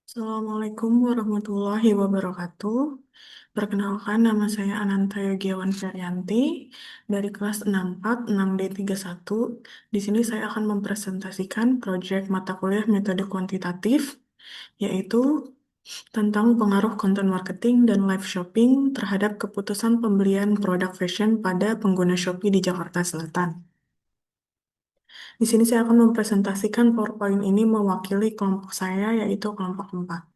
Assalamualaikum warahmatullahi wabarakatuh. Perkenalkan, nama saya Ananta Yogiawan Ferianti dari kelas 646D31. Di sini saya akan mempresentasikan proyek mata kuliah metode kuantitatif, yaitu tentang pengaruh konten marketing dan live shopping terhadap keputusan pembelian produk fashion pada pengguna Shopee di Jakarta Selatan. Di sini saya akan mempresentasikan PowerPoint ini mewakili kelompok saya, yaitu kelompok 4.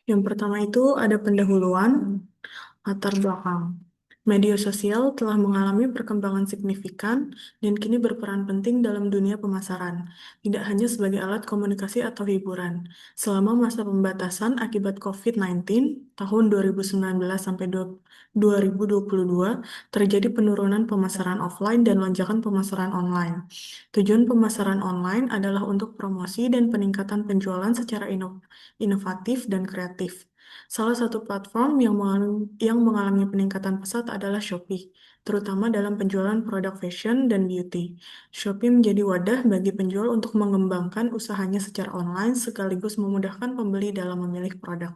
Yang pertama itu ada pendahuluan, latar belakang. Media sosial telah mengalami perkembangan signifikan dan kini berperan penting dalam dunia pemasaran, tidak hanya sebagai alat komunikasi atau hiburan. Selama masa pembatasan akibat COVID-19 tahun 2019 sampai 2022, terjadi penurunan pemasaran offline dan lonjakan pemasaran online. Tujuan pemasaran online adalah untuk promosi dan peningkatan penjualan secara inovatif dan kreatif. Salah satu platform yang mengalami peningkatan pesat adalah Shopee, terutama dalam penjualan produk fashion dan beauty. Shopee menjadi wadah bagi penjual untuk mengembangkan usahanya secara online sekaligus memudahkan pembeli dalam memilih produk.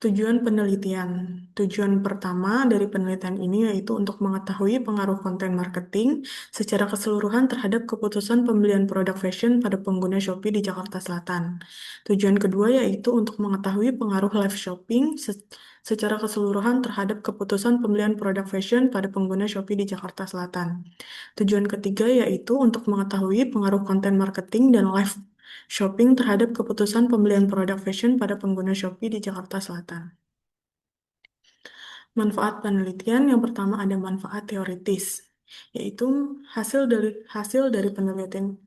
Tujuan penelitian. Tujuan pertama dari penelitian ini yaitu untuk mengetahui pengaruh konten marketing secara keseluruhan terhadap keputusan pembelian produk fashion pada pengguna Shopee di Jakarta Selatan. Tujuan kedua yaitu untuk mengetahui pengaruh live shopping secara keseluruhan terhadap keputusan pembelian produk fashion pada pengguna Shopee di Jakarta Selatan. Tujuan ketiga yaitu untuk mengetahui pengaruh konten marketing dan live shopping terhadap keputusan pembelian produk fashion pada pengguna Shopee di Jakarta Selatan. Manfaat penelitian yang pertama ada manfaat teoritis, yaitu hasil dari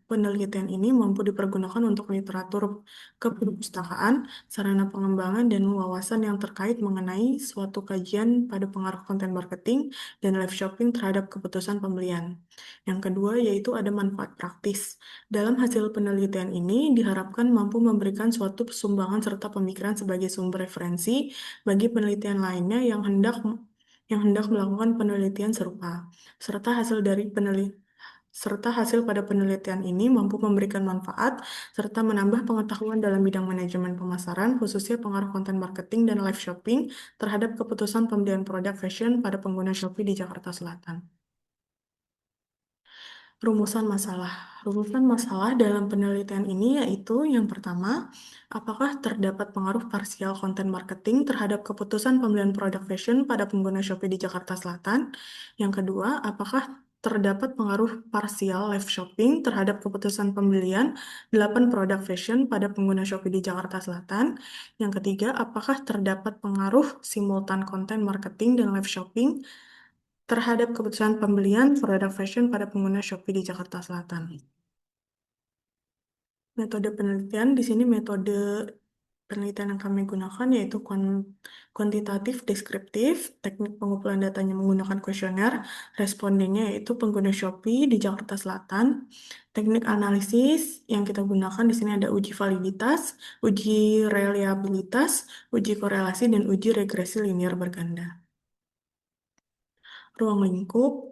penelitian ini mampu dipergunakan untuk literatur keperpustakaan, sarana pengembangan dan wawasan yang terkait mengenai suatu kajian pada pengaruh konten marketing dan live shopping terhadap keputusan pembelian. Yang kedua yaitu ada manfaat praktis. Dalam hasil penelitian ini diharapkan mampu memberikan suatu sumbangan serta pemikiran sebagai sumber referensi bagi penelitian lainnya yang hendak melakukan penelitian serupa, serta hasil pada penelitian ini mampu memberikan manfaat serta menambah pengetahuan dalam bidang manajemen pemasaran, khususnya pengaruh konten marketing dan live shopping terhadap keputusan pembelian produk fashion pada pengguna Shopee di Jakarta Selatan. Rumusan masalah. Rumusan masalah dalam penelitian ini yaitu yang pertama, apakah terdapat pengaruh parsial konten marketing terhadap keputusan pembelian produk fashion pada pengguna Shopee di Jakarta Selatan? Yang kedua, apakah terdapat pengaruh parsial live shopping terhadap keputusan pembelian 8 produk fashion pada pengguna Shopee di Jakarta Selatan? Yang ketiga, apakah terdapat pengaruh simultan konten marketing dan live shopping terhadap keputusan pembelian produk fashion pada pengguna Shopee di Jakarta Selatan? Metode penelitian, di sini metode penelitian yang kami gunakan yaitu kuantitatif deskriptif, teknik pengumpulan datanya menggunakan kuesioner, respondennya yaitu pengguna Shopee di Jakarta Selatan. Teknik analisis yang kita gunakan di sini ada uji validitas, uji reliabilitas, uji korelasi, dan uji regresi linear berganda. Ruang lingkup.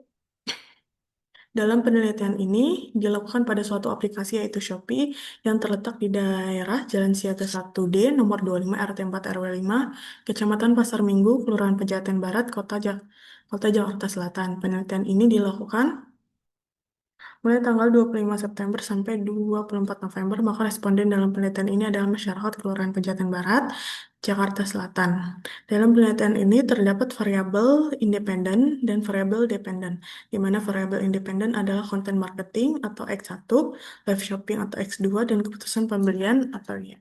Dalam penelitian ini dilakukan pada suatu aplikasi yaitu Shopee yang terletak di daerah Jalan Siaga 1D nomor 25 RT 4 RW 5, Kecamatan Pasar Minggu, Kelurahan Pejaten Barat, Kota Jakarta Selatan. Penelitian ini dilakukan mulai tanggal 25 September sampai 24 November, maka responden dalam penelitian ini adalah masyarakat Kelurahan Pejaten Barat, Jakarta Selatan. Dalam penelitian ini terdapat variabel independen dan variabel dependen, di mana variabel independen adalah konten marketing atau X1, live shopping atau X2, dan keputusan pembelian atau Y.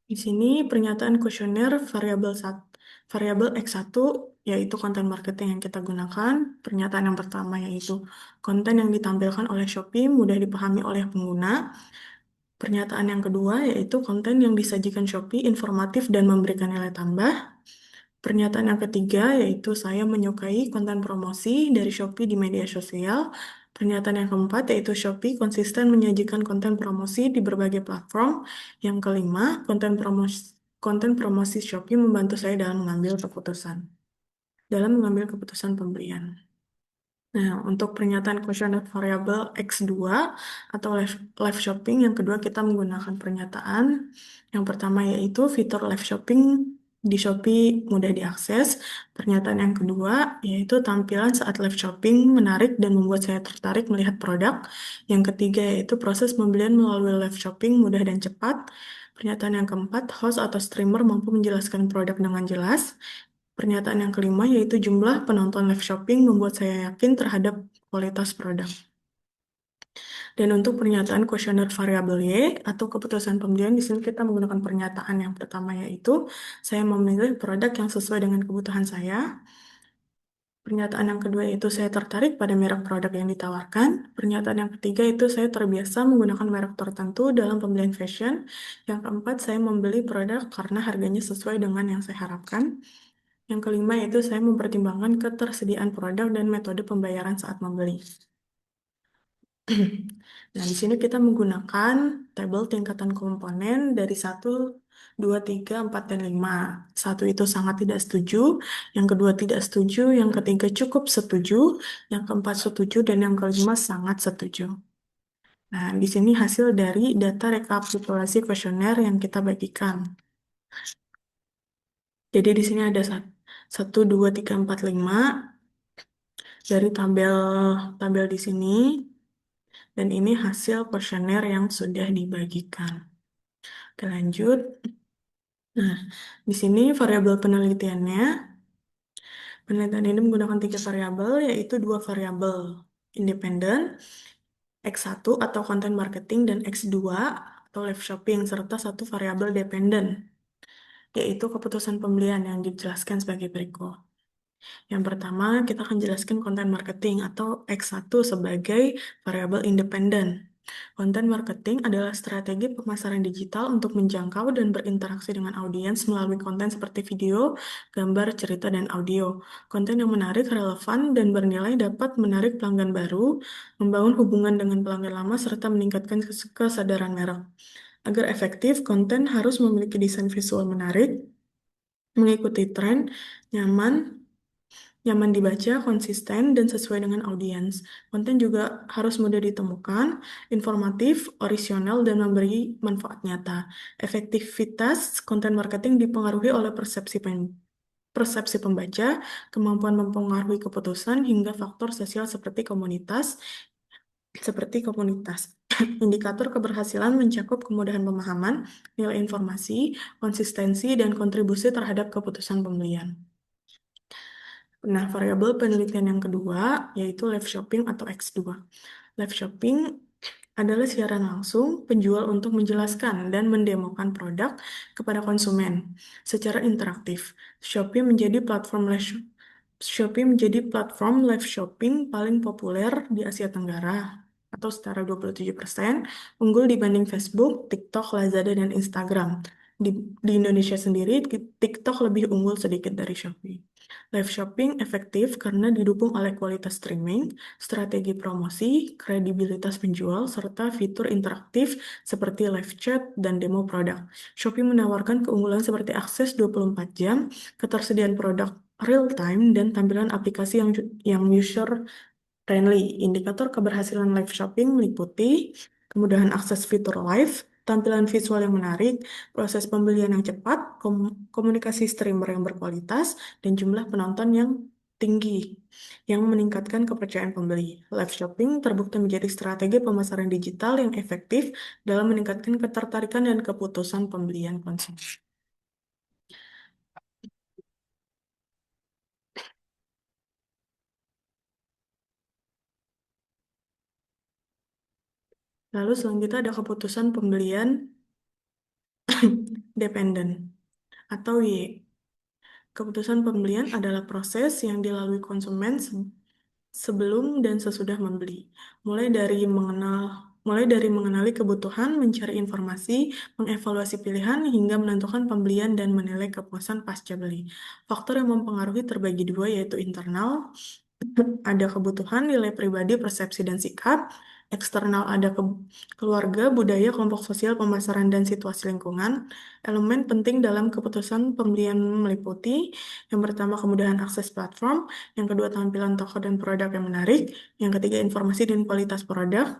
Di sini pernyataan kuesioner variabel X1 yaitu konten marketing yang kita gunakan. Pernyataan yang pertama yaitu konten yang ditampilkan oleh Shopee mudah dipahami oleh pengguna. Pernyataan yang kedua yaitu konten yang disajikan Shopee informatif dan memberikan nilai tambah. Pernyataan yang ketiga yaitu saya menyukai konten promosi dari Shopee di media sosial. Pernyataan yang keempat yaitu Shopee konsisten menyajikan konten promosi di berbagai platform. Yang kelima, konten promosi Shopee membantu saya dalam mengambil keputusan pembelian. Nah, untuk pernyataan kuesioner variabel X2 atau live shopping, yang kedua kita menggunakan pernyataan. Yang pertama yaitu fitur live shopping di Shopee mudah diakses. Pernyataan yang kedua yaitu tampilan saat live shopping menarik dan membuat saya tertarik melihat produk. Yang ketiga yaitu proses pembelian melalui live shopping mudah dan cepat. Pernyataan yang keempat, host atau streamer mampu menjelaskan produk dengan jelas. Pernyataan yang kelima yaitu jumlah penonton live shopping membuat saya yakin terhadap kualitas produk. Dan untuk pernyataan kuesioner variabel Y atau keputusan pembelian, di sini kita menggunakan pernyataan yang pertama yaitu saya memilih produk yang sesuai dengan kebutuhan saya. Pernyataan yang kedua yaitu saya tertarik pada merek produk yang ditawarkan. Pernyataan yang ketiga itu saya terbiasa menggunakan merek tertentu dalam pembelian fashion. Yang keempat, saya membeli produk karena harganya sesuai dengan yang saya harapkan. Yang kelima yaitu saya mempertimbangkan ketersediaan produk dan metode pembayaran saat membeli. Nah, di sini kita menggunakan tabel tingkatan komponen dari 1, 2, 3, 4, dan 5. 1 itu sangat tidak setuju, yang kedua tidak setuju, yang ketiga cukup setuju, yang keempat setuju, dan yang kelima sangat setuju. Nah, di sini hasil dari data rekapitulasi kuesioner yang kita bagikan. Jadi di sini ada 1, 2, 3, 4, 5 dari tabel di sini, dan ini hasil kuesioner yang sudah dibagikan. Oke, lanjut. Nah, di sini variabel penelitiannya. Penelitian ini menggunakan 3 variabel, yaitu 2 variabel independen, X1 atau konten marketing, dan X2 atau live shopping, serta 1 variabel dependen, yaitu keputusan pembelian yang dijelaskan sebagai berikut. Yang pertama, kita akan jelaskan konten marketing atau X1 sebagai variabel independen. Konten marketing adalah strategi pemasaran digital untuk menjangkau dan berinteraksi dengan audiens melalui konten seperti video, gambar, cerita, dan audio. Konten yang menarik, relevan, dan bernilai dapat menarik pelanggan baru, membangun hubungan dengan pelanggan lama, serta meningkatkan kesadaran merek. Agar efektif, konten harus memiliki desain visual menarik, mengikuti tren, nyaman, nyaman dibaca, konsisten, dan sesuai dengan audiens. Konten juga harus mudah ditemukan, informatif, orisinal, dan memberi manfaat nyata. Efektivitas konten marketing dipengaruhi oleh persepsi pembaca, kemampuan mempengaruhi keputusan, hingga faktor sosial seperti komunitas. Indikator keberhasilan mencakup kemudahan pemahaman, nilai informasi, konsistensi, dan kontribusi terhadap keputusan pembelian. Nah, variabel penelitian yang kedua yaitu live shopping atau X2. Live shopping adalah siaran langsung penjual untuk menjelaskan dan mendemokan produk kepada konsumen secara interaktif. Shopee menjadi platform live shopping paling populer di Asia Tenggara atau setara 27%, unggul dibanding Facebook, TikTok, Lazada, dan Instagram. Di Indonesia sendiri, TikTok lebih unggul sedikit dari Shopee. Live shopping efektif karena didukung oleh kualitas streaming, strategi promosi, kredibilitas penjual, serta fitur interaktif seperti live chat dan demo produk. Shopee menawarkan keunggulan seperti akses 24 jam, ketersediaan produk real time, dan tampilan aplikasi yang user friendly. Indikator keberhasilan live shopping meliputi kemudahan akses fitur live, tampilan visual yang menarik, proses pembelian yang cepat, komunikasi streamer yang berkualitas, dan jumlah penonton yang tinggi yang meningkatkan kepercayaan pembeli. Live shopping terbukti menjadi strategi pemasaran digital yang efektif dalam meningkatkan ketertarikan dan keputusan pembelian konsumen. Lalu selanjutnya ada keputusan pembelian dependen atau Y. Keputusan pembelian adalah proses yang dilalui konsumen sebelum dan sesudah membeli. Mulai dari mengenali kebutuhan, mencari informasi, mengevaluasi pilihan, hingga menentukan pembelian dan menilai kepuasan pasca beli. Faktor yang mempengaruhi terbagi dua, yaitu internal, ada kebutuhan, nilai pribadi, persepsi, dan sikap. eksternal ada keluarga, budaya, kelompok sosial, pemasaran, dan situasi lingkungan. Elemen penting dalam keputusan pembelian meliputi yang pertama kemudahan akses platform, yang kedua tampilan toko dan produk yang menarik, yang ketiga informasi dan kualitas produk,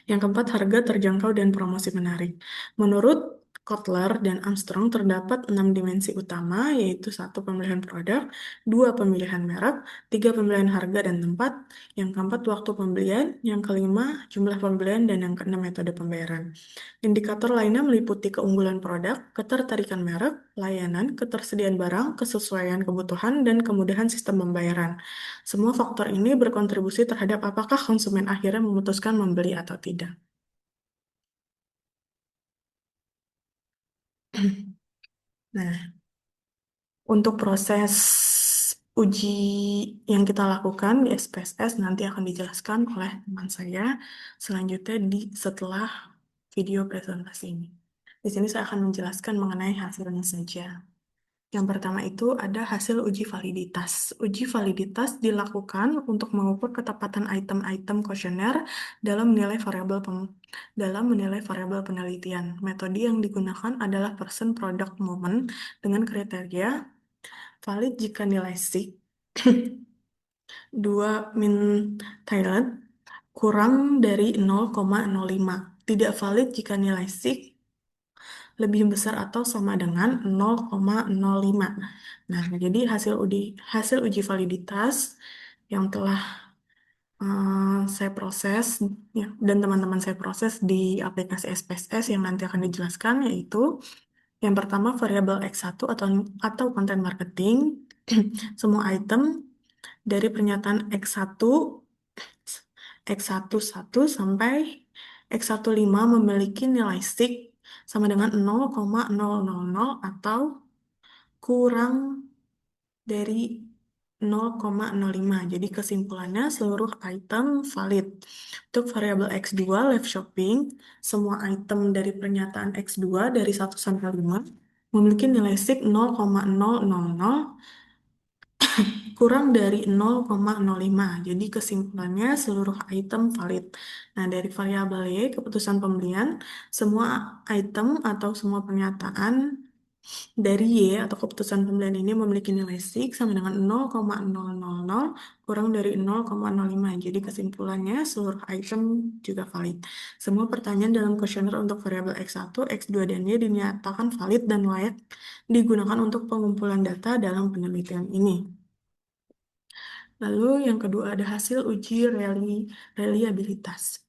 yang keempat, harga terjangkau dan promosi menarik. Menurut Kotler dan Armstrong, terdapat 6 dimensi utama, yaitu satu, pemilihan produk, dua, pemilihan merek, tiga, pemilihan harga dan tempat, yang keempat, waktu pembelian, yang kelima, jumlah pembelian, dan yang keenam, metode pembayaran. Indikator lainnya meliputi keunggulan produk, ketertarikan merek, layanan, ketersediaan barang, kesesuaian kebutuhan, dan kemudahan sistem pembayaran. Semua faktor ini berkontribusi terhadap apakah konsumen akhirnya memutuskan membeli atau tidak. Nah, untuk proses uji yang kita lakukan di SPSS nanti akan dijelaskan oleh teman saya selanjutnya setelah video presentasi ini. Di sini saya akan menjelaskan mengenai hasilnya saja. Yang pertama itu ada hasil uji validitas. Uji validitas dilakukan untuk mengukur ketepatan item-item kuesioner dalam dalam menilai variabel penelitian. Metode yang digunakan adalah person product moment dengan kriteria valid jika nilai SIG 2 min Thailand kurang dari 0,05. Tidak valid jika nilai SIG lebih besar atau sama dengan 0,05. Nah, jadi hasil uji validitas yang telah saya proses ya, dan teman-teman saya proses di aplikasi SPSS yang nanti akan dijelaskan yaitu yang pertama variabel X1 atau konten marketing. Semua item dari pernyataan X1 X11 sampai X15 memiliki nilai SIG sama dengan 0,000 atau kurang dari 0,05. Jadi kesimpulannya seluruh item valid. Untuk variabel X2 live shopping, semua item dari pernyataan X2 dari 1 sampai 5 memiliki nilai SIG 0,000 kurang dari 0,05. Jadi kesimpulannya seluruh item valid. Nah, dari variabel Y, keputusan pembelian, semua item atau semua pernyataan dari Y atau keputusan pembelian ini memiliki nilai SIG sama dengan 0,000 kurang dari 0,05. Jadi kesimpulannya seluruh item juga valid. Semua pertanyaan dalam kuesioner untuk variabel X1, X2, dan Y dinyatakan valid dan layak digunakan untuk pengumpulan data dalam penelitian ini. Lalu yang kedua ada hasil uji reliabilitas.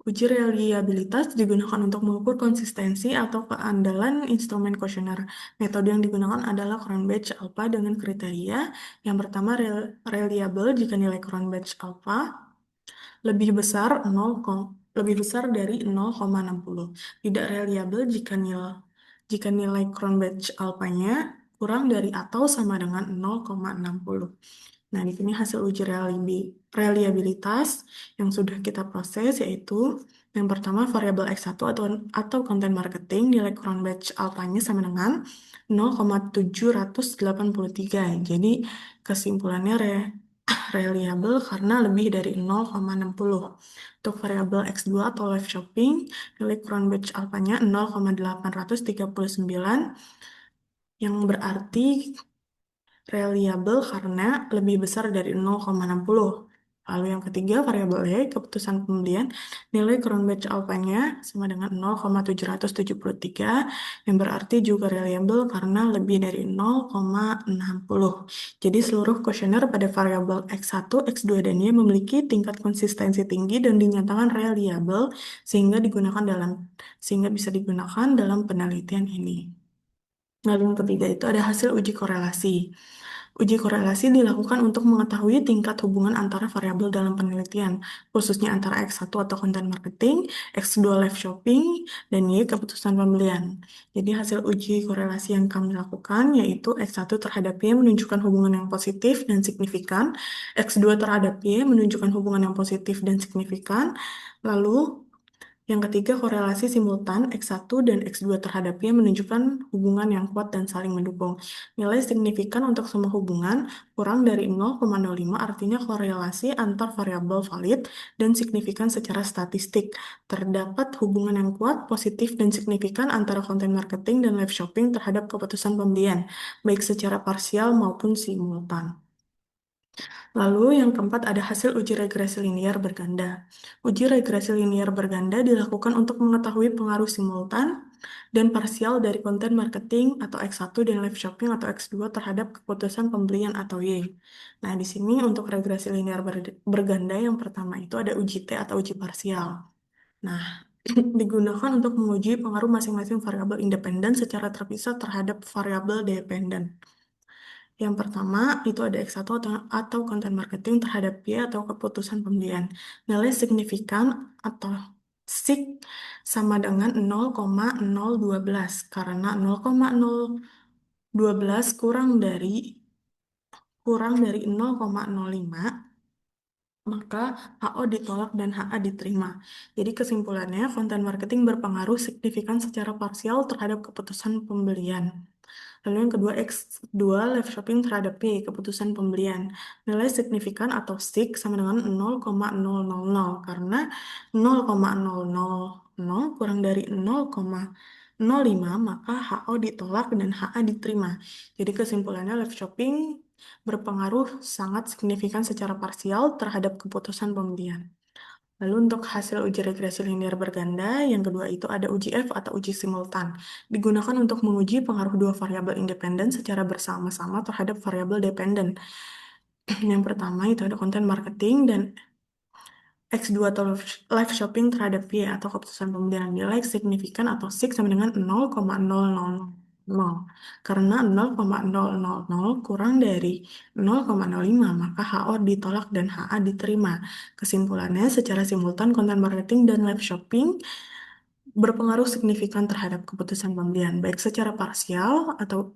Uji reliabilitas digunakan untuk mengukur konsistensi atau keandalan instrumen kuesioner. Metode yang digunakan adalah Cronbach alpha dengan kriteria yang pertama reliable jika nilai Cronbach alpha lebih besar dari 0,60. Tidak reliable jika nilai Cronbach alpha-nya kurang dari atau sama dengan 0,60. Nah, di sini hasil uji reliabilitas yang sudah kita proses yaitu yang pertama variabel X1 atau konten marketing nilai Cronbach alpha-nya sama dengan 0,783. Jadi kesimpulannya reliable karena lebih dari 0,60. Untuk variabel X2 atau live shopping nilai Cronbach alpha-nya 0,839 yang berarti reliable karena lebih besar dari 0,60. Lalu yang ketiga, variabel Y, keputusan pembelian, nilai Cronbach alpha-nya sama dengan 0,773, yang berarti juga reliable karena lebih dari 0,60. Jadi seluruh kuesioner pada variabel X1, X2, dan Y memiliki tingkat konsistensi tinggi dan dinyatakan reliable sehingga bisa digunakan dalam penelitian ini. Lalu yang ketiga itu ada hasil uji korelasi. Uji korelasi dilakukan untuk mengetahui tingkat hubungan antara variabel dalam penelitian, khususnya antara X1 atau konten marketing, X2 live shopping, dan Y keputusan pembelian. Jadi hasil uji korelasi yang kami lakukan yaitu X1 terhadap Y menunjukkan hubungan yang positif dan signifikan, X2 terhadap Y menunjukkan hubungan yang positif dan signifikan, lalu Yang ketiga, korelasi simultan X1 dan X2 terhadap Y menunjukkan hubungan yang kuat dan saling mendukung. Nilai signifikan untuk semua hubungan kurang dari 0,05 artinya korelasi antar variabel valid dan signifikan secara statistik. Terdapat hubungan yang kuat, positif, dan signifikan antara konten marketing dan live shopping terhadap keputusan pembelian, baik secara parsial maupun simultan. Lalu yang keempat ada hasil uji regresi linier berganda. Uji regresi linier berganda dilakukan untuk mengetahui pengaruh simultan dan parsial dari konten marketing atau X1 dan live shopping atau X2 terhadap keputusan pembelian atau Y. Nah, di sini untuk regresi linier berganda yang pertama itu ada uji T atau uji parsial. Nah, digunakan untuk menguji pengaruh masing-masing variabel independen secara terpisah terhadap variabel dependen. Yang pertama, itu ada X1 atau konten marketing terhadap Y atau keputusan pembelian. Nilai signifikan atau SIG sama dengan 0,012 karena 0,012 kurang dari 0,05 maka HO ditolak dan HA diterima. Jadi kesimpulannya, konten marketing berpengaruh signifikan secara parsial terhadap keputusan pembelian. Lalu yang kedua, X2 live shopping terhadap Y, keputusan pembelian. Nilai signifikan atau SIG sama dengan 0,000 karena 0,000 kurang dari 0,05 maka HO ditolak dan HA diterima. Jadi kesimpulannya live shopping berpengaruh sangat signifikan secara parsial terhadap keputusan pembelian. Lalu untuk hasil uji regresi linear berganda, yang kedua itu ada uji F atau uji simultan. Digunakan untuk menguji pengaruh dua variabel independen secara bersama-sama terhadap variabel dependen. Yang pertama itu ada konten marketing dan X2 atau live shopping terhadap Y atau keputusan pembelian nilai signifikan atau SIG sama dengan 0,000. Karena 0,000 kurang dari 0,05 maka HO ditolak dan HA diterima. Kesimpulannya secara simultan konten marketing dan live shopping berpengaruh signifikan terhadap keputusan pembelian baik secara parsial atau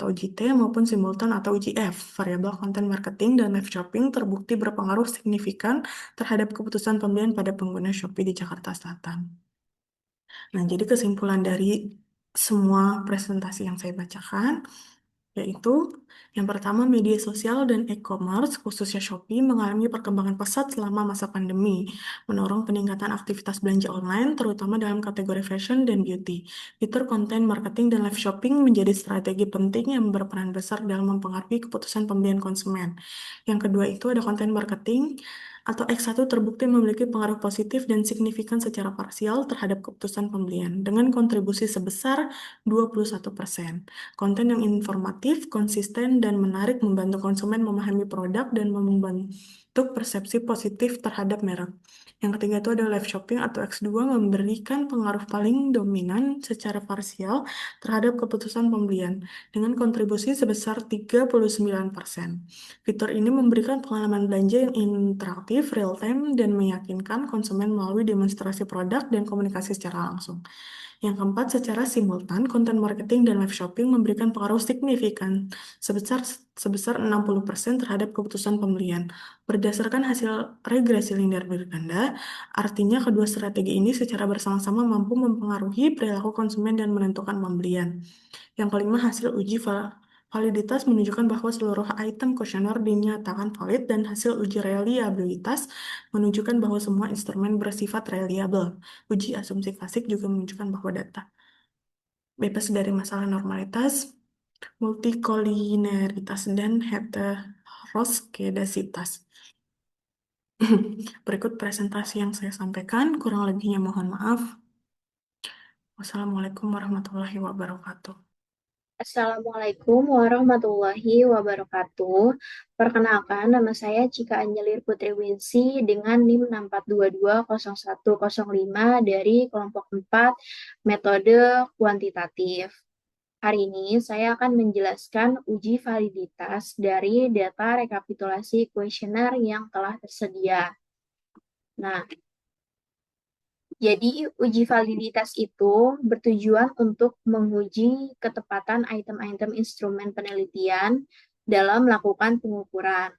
uji T maupun simultan atau uji F. Variabel konten marketing dan live shopping terbukti berpengaruh signifikan terhadap keputusan pembelian pada pengguna Shopee di Jakarta Selatan. Nah, jadi kesimpulan dari semua presentasi yang saya bacakan yaitu yang pertama, media sosial dan e-commerce, khususnya Shopee, mengalami perkembangan pesat selama masa pandemi, mendorong peningkatan aktivitas belanja online, terutama dalam kategori fashion dan beauty. Fitur konten marketing dan live shopping menjadi strategi penting yang berperan besar dalam mempengaruhi keputusan pembelian konsumen. Yang kedua itu ada konten marketing atau X1 terbukti memiliki pengaruh positif dan signifikan secara parsial terhadap keputusan pembelian dengan kontribusi sebesar 21%. Konten yang informatif, konsisten, dan menarik membantu konsumen memahami produk dan membentuk persepsi positif terhadap merek. Yang ketiga itu ada live shopping atau X2 memberikan pengaruh paling dominan secara parsial terhadap keputusan pembelian dengan kontribusi sebesar 39%. Fitur ini memberikan pengalaman belanja yang interaktif, real-time, dan meyakinkan konsumen melalui demonstrasi produk dan komunikasi secara langsung. Yang keempat, secara simultan, konten marketing dan live shopping memberikan pengaruh signifikan sebesar sebesar 60% terhadap keputusan pembelian. Berdasarkan hasil regresi linear berganda, artinya kedua strategi ini secara bersama-sama mampu mempengaruhi perilaku konsumen dan menentukan pembelian. Yang kelima, hasil uji validitas menunjukkan bahwa seluruh item kuesioner dinyatakan valid dan hasil uji reliabilitas menunjukkan bahwa semua instrumen bersifat reliable. Uji asumsi fasik juga menunjukkan bahwa data bebas dari masalah normalitas, multikolineritas, dan heteroskedasitas. Berikut presentasi yang saya sampaikan, kurang lebihnya mohon maaf. Wassalamualaikum warahmatullahi wabarakatuh. Assalamualaikum warahmatullahi wabarakatuh. Perkenalkan, nama saya Cika Anjelir Putri Winsi dengan NIM 6422105 dari kelompok 4 metode kuantitatif. Hari ini saya akan menjelaskan uji validitas dari data rekapitulasi kuesioner yang telah tersedia. Nah, jadi uji validitas itu bertujuan untuk menguji ketepatan item-item instrumen penelitian dalam melakukan pengukuran.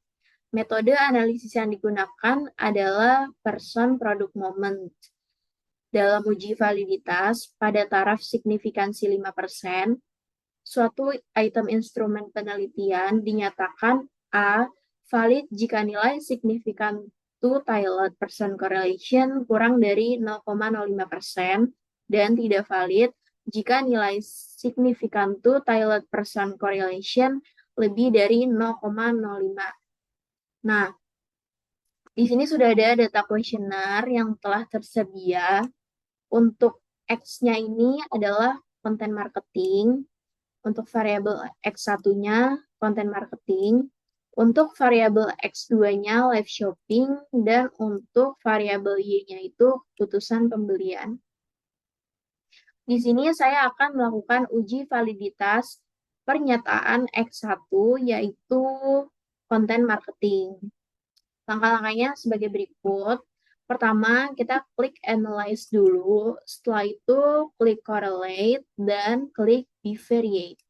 Metode analisis yang digunakan adalah person product moment. dalam uji validitas pada taraf signifikansi 5%, suatu item instrumen penelitian dinyatakan A. valid jika nilai signifikan to Taylor person correlation kurang dari 0,05% dan tidak valid jika nilai signifikan to Taylor person correlation lebih dari 0,05. Nah, di sini sudah ada data kuesioner yang telah tersedia. Untuk X-nya ini adalah konten marketing, untuk variabel X1-nya konten marketing, untuk variabel X2-nya live shopping, dan untuk variabel Y-nya itu putusan pembelian. Di sini saya akan melakukan uji validitas pernyataan X1 yaitu konten marketing. Langkah-langkahnya sebagai berikut. Pertama, kita klik analyze dulu, setelah itu klik correlate, dan klik bivariate.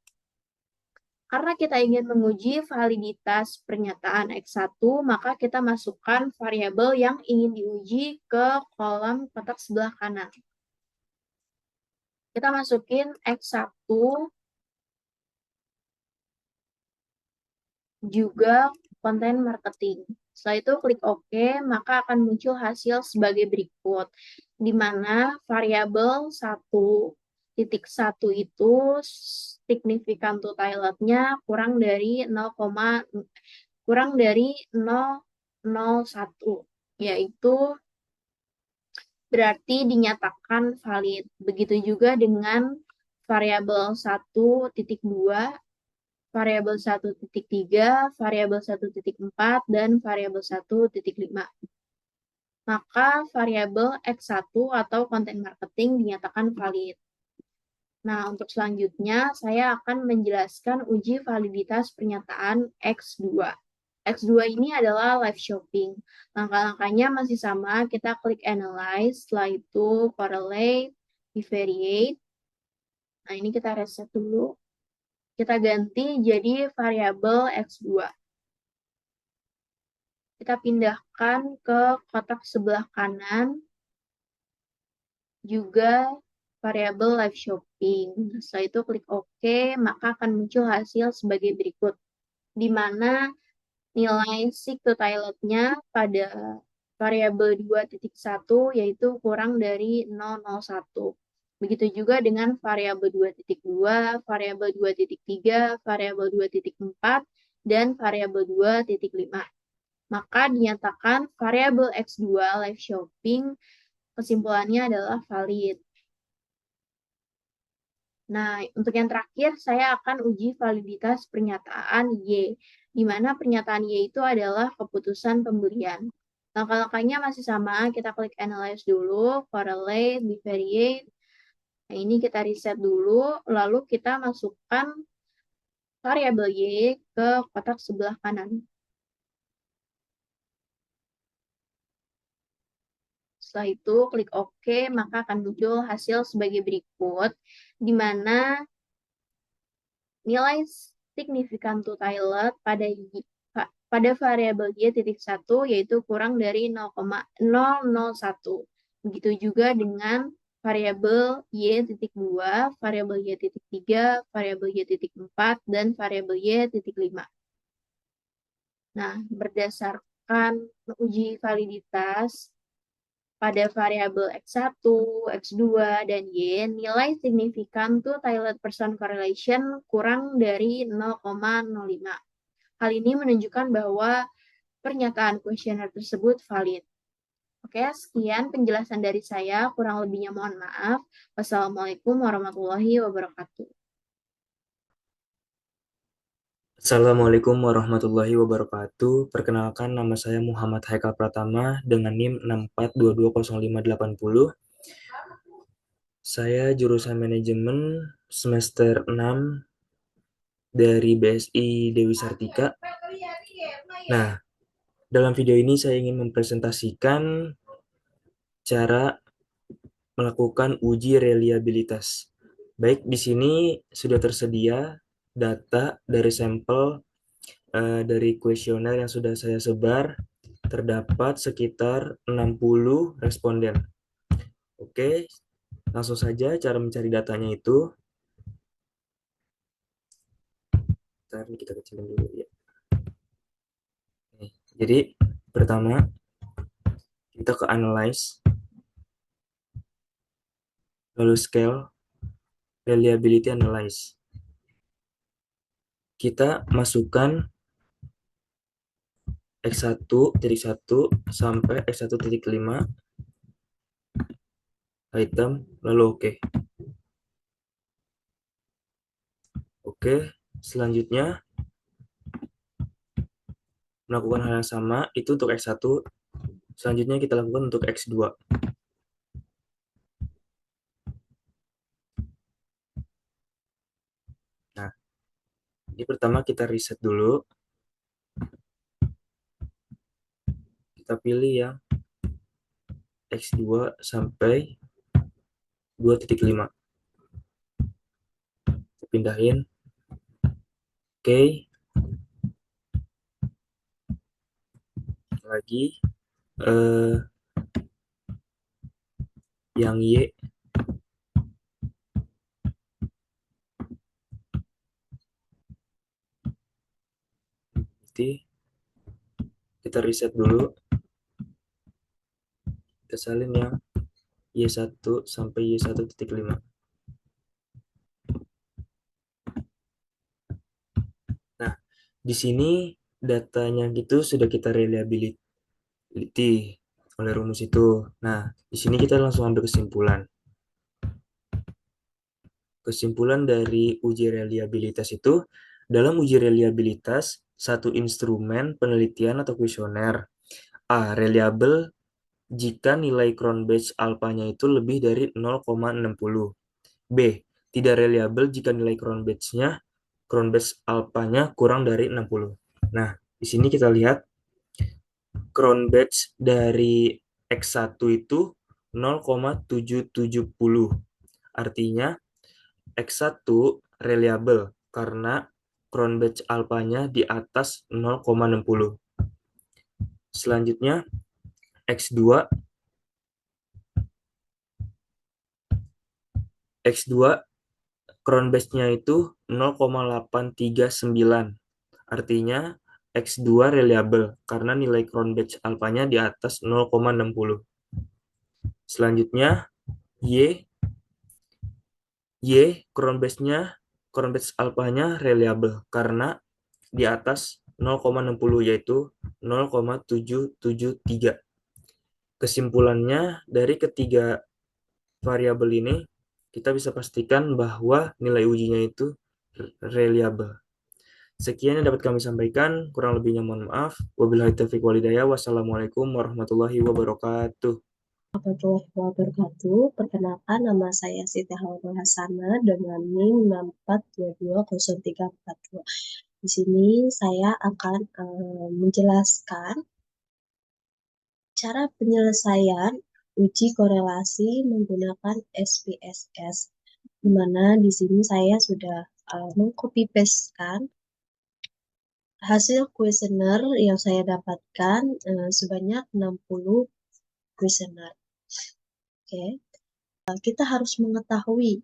Karena kita ingin menguji validitas pernyataan X1, maka kita masukkan variabel yang ingin diuji ke kolom kotak sebelah kanan. Kita masukin X1 juga konten marketing. Setelah itu klik OK, maka akan muncul hasil sebagai berikut, di mana variabel 1.1 itu signifikan to Taylor-nya kurang dari 0,1, yaitu berarti dinyatakan valid. Begitu juga dengan variabel 1.2, variabel 1.3, variabel 1.4, dan variabel 1.5. Maka variabel X1 atau konten marketing dinyatakan valid. Nah, untuk selanjutnya saya akan menjelaskan uji validitas pernyataan X2. X2 ini adalah live shopping. Langkah-langkahnya masih sama, kita klik analyze, setelah itu correlate, bivariate. Nah, ini kita reset dulu. Kita ganti jadi variabel X2. Kita pindahkan ke kotak sebelah kanan, juga variabel live shopping. Setelah itu klik OK, maka akan muncul hasil sebagai berikut, di mana nilai sig to Taylor-nya pada variabel 2.1 yaitu kurang dari 0,01. Begitu juga dengan variabel 2.2, variabel 2.3, variabel 2.4, dan variabel 2.5. Maka dinyatakan variabel X2 live shopping kesimpulannya adalah valid. Nah, untuk yang terakhir, saya akan uji validitas pernyataan Y, di mana pernyataan Y itu adalah keputusan pembelian. Langkah-langkahnya masih sama, kita klik analyze dulu, correlate, bivariate. Nah, ini kita reset dulu, lalu kita masukkan variabel Y ke kotak sebelah kanan. Setelah itu, klik OK, maka akan muncul hasil sebagai berikut, di mana nilai signifikan to Taylor pada variabel Y.1 yaitu kurang dari 0,001. Begitu juga dengan variabel Y.2, variabel Y.3, variabel Y.4, dan variabel Y.5. Nah, berdasarkan uji validitas pada variabel X1, X2, dan Y, nilai signifikan to Taylor person correlation kurang dari 0,05. Hal ini menunjukkan bahwa pernyataan kuesioner tersebut valid. Oke, sekian penjelasan dari saya. Kurang lebihnya mohon maaf. Wassalamualaikum warahmatullahi wabarakatuh. Assalamualaikum warahmatullahi wabarakatuh. Perkenalkan, nama saya Muhammad Haikal Pratama dengan NIM 64220580. Saya jurusan manajemen semester 6 dari BSI Dewi Sartika. Nah, dalam video ini saya ingin mempresentasikan cara melakukan uji reliabilitas. Baik, di sini sudah tersedia data dari sampel dari kuesioner yang sudah saya sebar. Terdapat sekitar 60 responden. Oke, langsung saja cara mencari datanya itu. Ntar kita kecilin dulu ya. Nih, jadi pertama kita ke analyze, lalu scale, reliability analyze. Kita masukkan x1.1 sampai x1.5 item, lalu oke. Oke, selanjutnya melakukan hal yang sama, itu untuk x1, selanjutnya kita lakukan untuk x2. Nah, ini pertama kita reset dulu, kita pilih yang x2 sampai 2.5. Kita pindahin, oke, lagi yang Y, nanti kita reset dulu, kita salin yang Y1 sampai Y1.5. Nah, di sini datanya gitu sudah kita reliability oleh rumus itu. Nah, di sini kita langsung ambil kesimpulan. Kesimpulan dari uji reliabilitas itu, dalam uji reliabilitas, satu instrumen penelitian atau kuesioner A. Reliable jika nilai Cronbach's alpha-nya itu lebih dari 0,60. B. Tidak reliable jika nilai Cronbach's alpha-nya kurang dari 60. Nah, di sini kita lihat Cronbach's dari X1 itu 0,770. Artinya X1 reliable karena Cronbach's alpha-nya di atas 0,60. Selanjutnya X2 X2 Cronbach's-nya itu 0,839. Artinya X2 reliable karena nilai Cronbach's alpha-nya di atas 0,60. Selanjutnya Y Cronbach's alpha-nya reliable karena di atas 0,60 yaitu 0,773. Kesimpulannya dari ketiga variabel ini kita bisa pastikan bahwa nilai ujinya itu reliable. Sekian yang dapat kami sampaikan, kurang lebihnya mohon maaf. Wabillahi taufiq walhidayah. Wassalamualaikum warahmatullahi wabarakatuh. Warahmatullahi wabarakatuh. Perkenalkan, nama saya Siti Hawa Hasana dengan NIM 64220342. Di sini saya akan menjelaskan cara penyelesaian uji korelasi menggunakan SPSS, di mana di sini saya sudah mengcopy pastekan hasil kuesioner yang saya dapatkan sebanyak 60 kuesioner. Oke. Kita harus mengetahui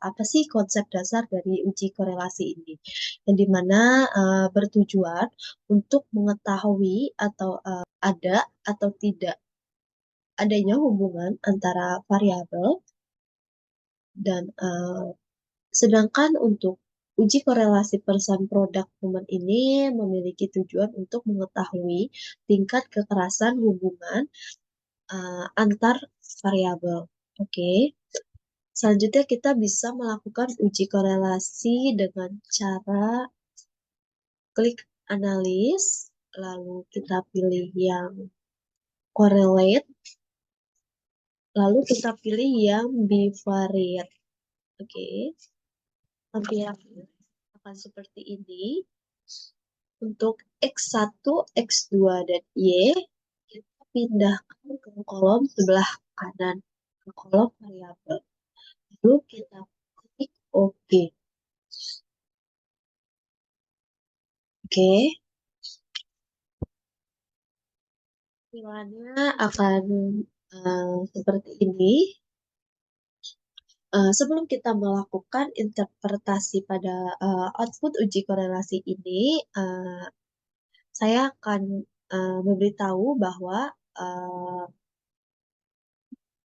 apa sih konsep dasar dari uji korelasi ini, yang dimana bertujuan untuk mengetahui atau ada atau tidak adanya hubungan antara variabel dan sedangkan untuk uji korelasi persan produk momen ini memiliki tujuan untuk mengetahui tingkat kekerasan hubungan antar variabel. Oke. Selanjutnya kita bisa melakukan uji korelasi dengan cara klik analis, lalu kita pilih yang correlate, lalu kita pilih yang bivariate. Oke, tampilannya akan seperti ini. Untuk X1, X2, dan Y, kita pindahkan ke kolom sebelah kanan, ke kolom variabel. Lalu kita klik OK. Oke, tampilannya akan seperti ini. Sebelum kita melakukan interpretasi pada output uji korelasi ini, saya akan memberitahu bahwa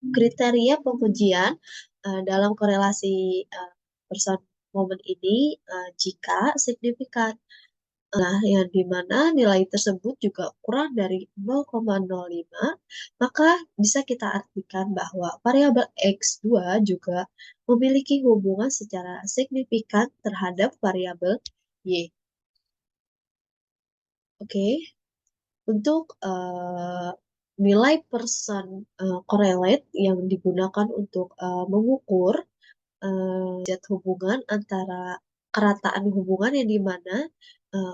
kriteria pengujian dalam korelasi person momen ini jika signifikan. Nah, yang dimana nilai tersebut juga kurang dari 0,05, maka bisa kita artikan bahwa variabel X2 juga memiliki hubungan secara signifikan terhadap variabel Y. Oke, untuk nilai person correlate yang digunakan untuk mengukur hubungan antara kerataan hubungan yang dimana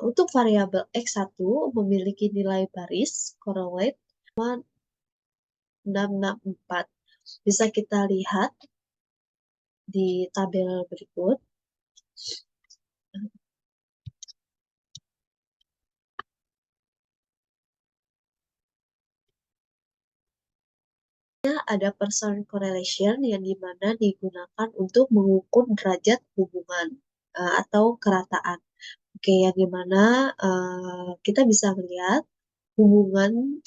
untuk variabel X1 memiliki nilai baris correlate 664. Bisa kita lihat di tabel berikut. Ada person correlation yang dimana digunakan untuk mengukur derajat hubungan atau kerataan. Oke, yang dimana kita bisa melihat hubungan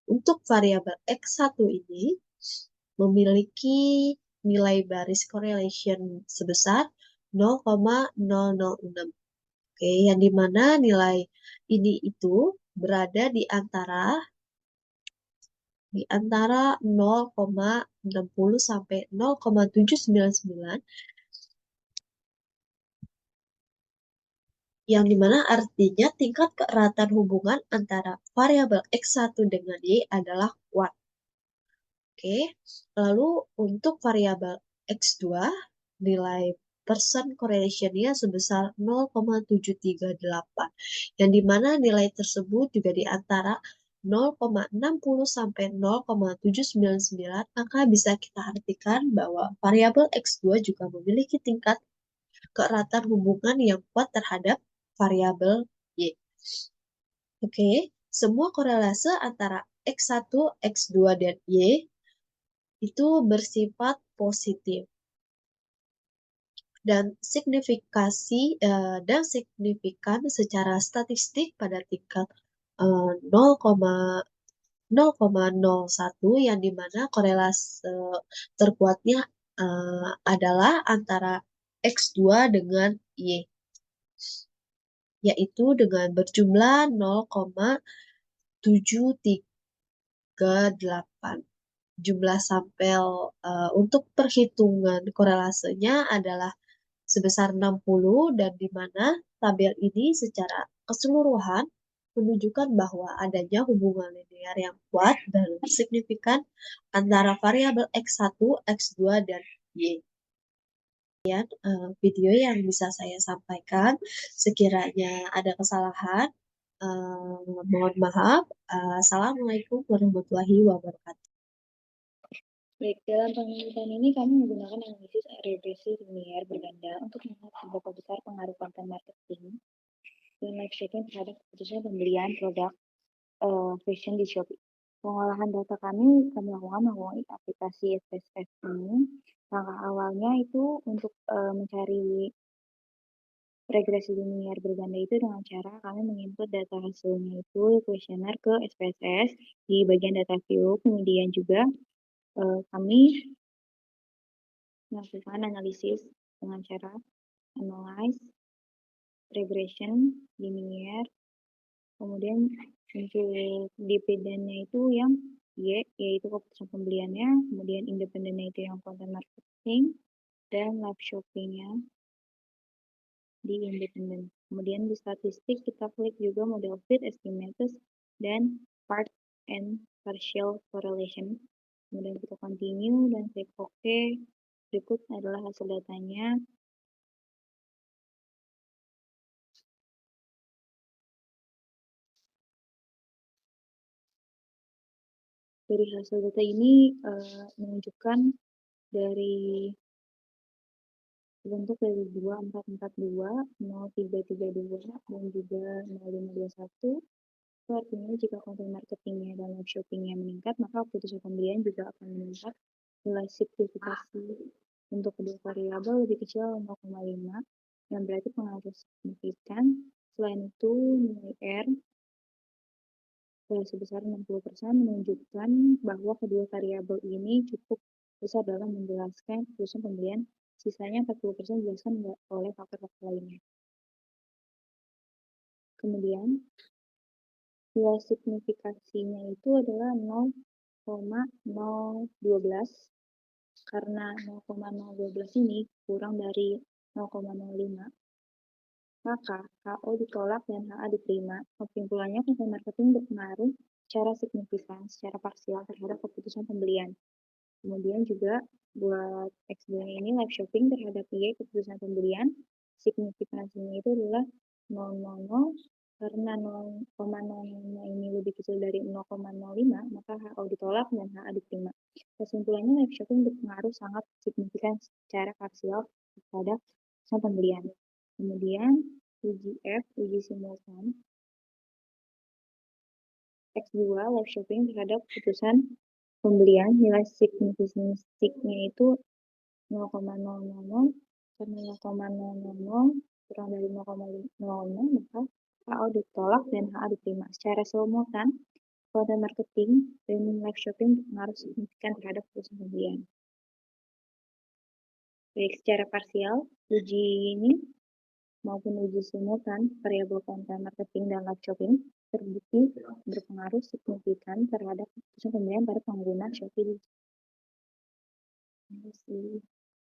untuk variabel X1 ini memiliki nilai baris correlation sebesar 0,006. Oke, yang dimana nilai ini itu berada di antara 0,60 sampai 0,799, yang dimana artinya tingkat keeratan hubungan antara variabel X1 dengan Y adalah kuat. Oke, lalu untuk variabel X2, nilai person correlation-nya sebesar 0,738, yang dimana nilai tersebut juga di antara 0,60 sampai 0,799, maka bisa kita artikan bahwa variabel X2 juga memiliki tingkat keeratan hubungan yang kuat terhadap variabel Y. Oke, semua korelase antara X1, X2, dan Y itu bersifat positif dan signifikan secara statistik pada tingkat 0,01, yang dimana korelase terkuatnya adalah antara X2 dengan Y, yaitu dengan berjumlah 0,738. Jumlah sampel untuk perhitungan korelasenya adalah sebesar 60, dan di mana tabel ini secara keseluruhan menunjukkan bahwa adanya hubungan linear yang kuat dan signifikan antara variabel X1, X2, dan Y. Sekian video yang bisa saya sampaikan. Sekiranya ada kesalahan, mohon maaf. Assalamualaikum warahmatullahi wabarakatuh. Baik, dalam penelitian ini kami menggunakan analisis regresi linear berganda untuk melihat seberapa besar pengaruh konten marketing dan live shopping terhadap keputusan pembelian produk fashion di Shopee. Pengolahan data kami lakukan melalui aplikasi SPSF ini. Langkah awalnya itu untuk mencari regresi linear berganda itu dengan cara kami menginput data hasilnya itu kuesioner ke SPSS di bagian data view. Kemudian juga kami melakukan analisis dengan cara analyze, regression, linear, kemudian untuk dependennya itu yang Y, yaitu keputusan pembeliannya, kemudian independennya itu yang content marketing, dan live shoppingnya di independen. Kemudian di statistik kita klik juga model fit, estimators, dan part and partial correlation. Kemudian kita continue dan klik OK. Berikut adalah hasil datanya. Dari hasil data ini menunjukkan dari bentuk dari 2442, 0332, dan juga 0521. Itu artinya jika konten marketingnya dan live shoppingnya meningkat, maka keputusan pembelian juga akan meningkat nilai signifikasi Untuk kedua variabel lebih kecil 0,5 yang berarti pengaruh signifikan. Selain itu, nilai R sebesar 60% menunjukkan bahwa kedua variabel ini cukup besar dalam menjelaskan keputusan pembelian. Sisanya 40% dijelaskan oleh faktor-faktor lainnya. Kemudian, nilai signifikasinya itu adalah 0,012. Karena 0,012 ini kurang dari 0,05, maka HO ditolak dan HA diterima. Kesimpulannya, konten marketing berpengaruh secara signifikan, secara parsial terhadap keputusan pembelian. Kemudian juga buat X2 ini live shopping terhadap Y keputusan pembelian, signifikansinya itu adalah 0,00. Karena 0,05 ini lebih kecil dari 0,05, maka HO ditolak dan HA diterima. Kesimpulannya, live shopping berpengaruh sangat signifikan secara parsial terhadap keputusan pembelian. Kemudian, uji F, uji simultan. X2, live shopping terhadap keputusan pembelian, nilai signifikansinya itu 0,000. Karena 0,000 kurang dari 0,05, maka HO ditolak dan HA diterima. Secara simultan, konten marketing dan live shopping berpengaruh signifikan terhadap keputusan pembelian. Baik secara parsial, uji ini maupun uji simultan, variabel konten marketing dan live shopping terbukti berpengaruh signifikan terhadap keputusan pembelian pada pengguna Shopee. Terima kasih.